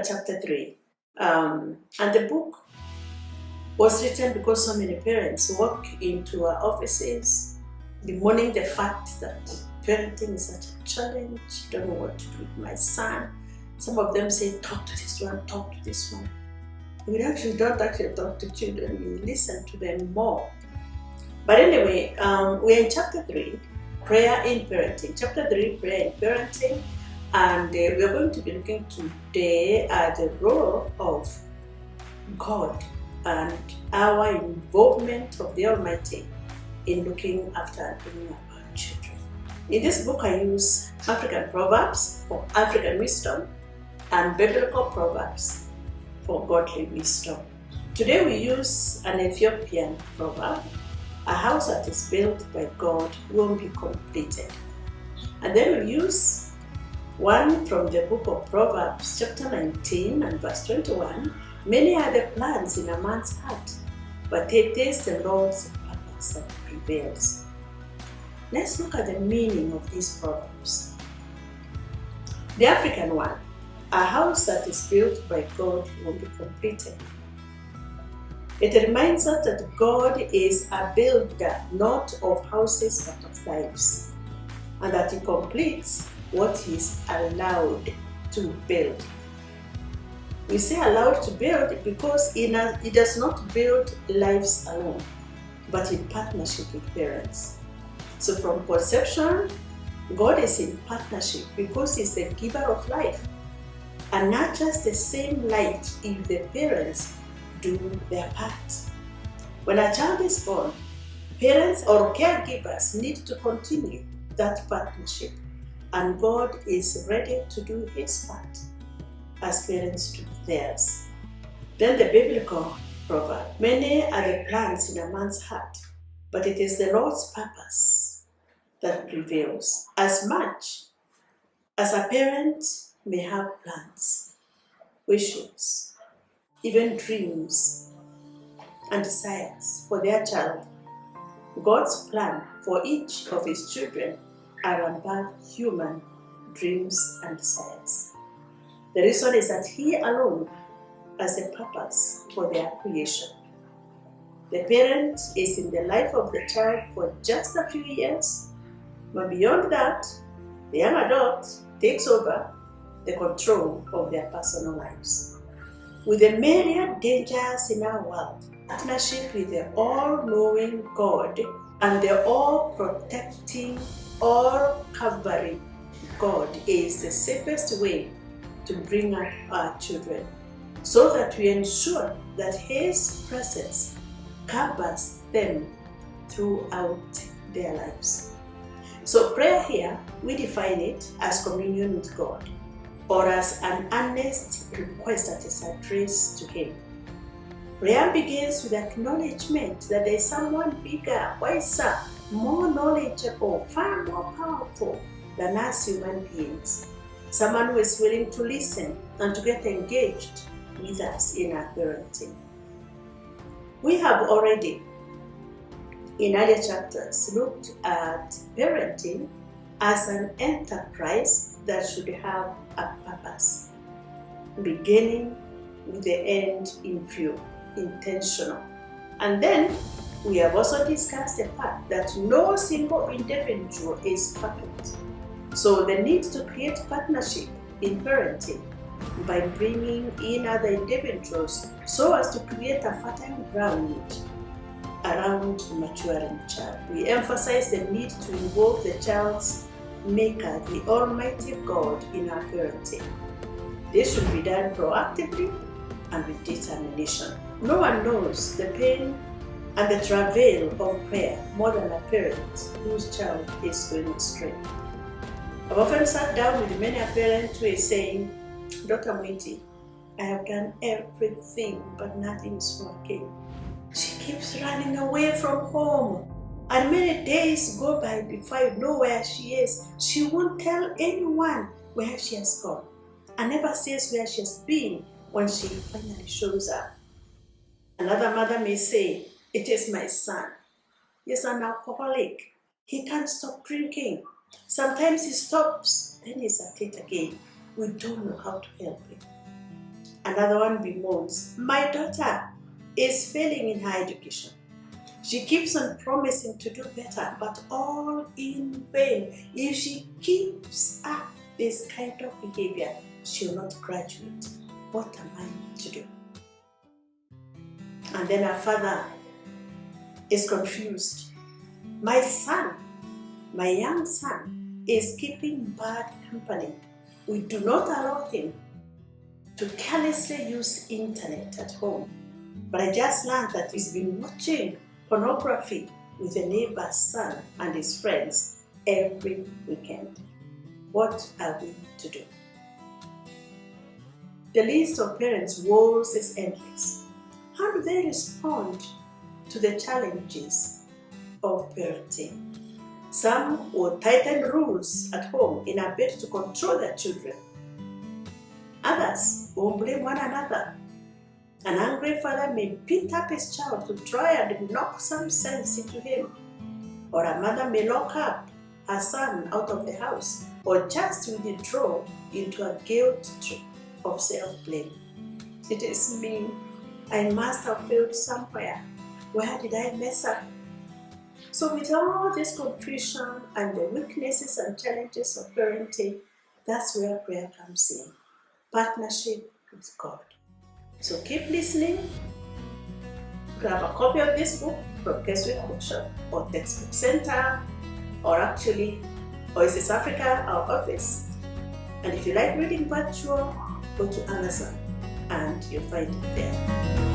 Untitled Chapter 3. And the book was written because so many parents walk into our offices bemoaning the fact that parenting is such a challenge. I don't know what to do with my son. Some of them say, talk to this one, talk to this one. We don't actually talk to children, we listen to them more. But anyway, we're in chapter 3, prayer in parenting. Chapter 3, prayer in parenting. And we're going to be looking today at the role of God and our involvement of the Almighty in looking after and bringing up our children. In this book, I use African proverbs for African wisdom and biblical proverbs for godly wisdom. Today we use an Ethiopian proverb: a house that is built by God won't be completed. And then we use one from the book of Proverbs, chapter 19 and verse 21. Many are the plans in a man's heart, but it is the Lord's purpose that prevails. Let's look at the meaning of these proverbs. The African one: a house that is built by God will be completed. It reminds us that God is a builder, not of houses but of lives, and that He completes what He is allowed to build. We say allowed to build because He does not build lives alone, but in partnership with parents. So from conception, God is in partnership because He's the giver of life and nurtures the same life if the parents do their part. When a child is born, parents or caregivers need to continue that partnership, and God is ready to do His part as parents do theirs. Then the biblical proverb: many are the plans in a man's heart, but it is the Lord's purpose that prevails. As much as a parent may have plans, wishes, even dreams and desires for their child, God's plan for each of His children are above human dreams and desires. The reason is that He alone has a purpose for their creation. The parent is in the life of the child for just a few years, but beyond that, the young adult takes over the control of their personal lives. With the myriad dangers in our world, partnership with the all-knowing God and the all-protecting, all-covering God is the safest way to bring up our children, so that we ensure that His presence covers them throughout their lives. So prayer here, we define it as communion with God, or as an earnest request that is addressed to Him. Prayer begins with acknowledgement that there is someone bigger, wiser, more knowledgeable, far more powerful than us human beings. Someone who is willing to listen and to get engaged with us in our parenting. We have already, in earlier chapters, looked at parenting as an enterprise that should have a purpose, beginning with the end in view, intentional. And then we have also discussed the fact that no single individual is perfect. So the need to create partnership in parenting by bringing in other individuals so as to create a fertile ground around maturing child. We emphasize the need to involve the child's maker, the Almighty God, in our parenting. This should be done proactively and with determination. No one knows the pain and the travail of prayer more than a parent whose child is going astray. I've often sat down with many a parent who is saying, Dr. Mwiti, I have done everything, but nothing is working. She keeps running away from home, and many days go by before I know where she is. She won't tell anyone where she has gone, and never says where she has been when she finally shows up. Another mother may say, it is my son. He's an alcoholic. He can't stop drinking. Sometimes he stops, then he's at it again. We don't know how to help him. Another one bemoans, my daughter is failing in her education. She keeps on promising to do better, but all in vain. If she keeps up this kind of behavior, she will not graduate. What am I to do? And then her father is confused. My son, my young son, is keeping bad company. We do not allow him to carelessly use internet at home. But I just learned that he's been watching pornography with a neighbor's son and his friends every weekend. What are we to do? The list of parents' woes is endless. How do they respond to the challenges of parenting? Some will tighten rules at home in a bid to control their children. Others will blame one another. An angry father may beat up his child to try and knock some sense into him. Or a mother may lock up her son out of the house, or just withdraw into a guilt trip of self-blame. It is me. I must have failed somewhere. Where did I mess up? So with all this confusion and the weaknesses and challenges of parenting, that's where prayer comes in. Partnership with God. So keep listening. Grab a copy of this book from Keswick Bookshop or Textbook Center, or Oasis Africa, our office. And if you like reading virtual, go to Amazon and you'll find it there.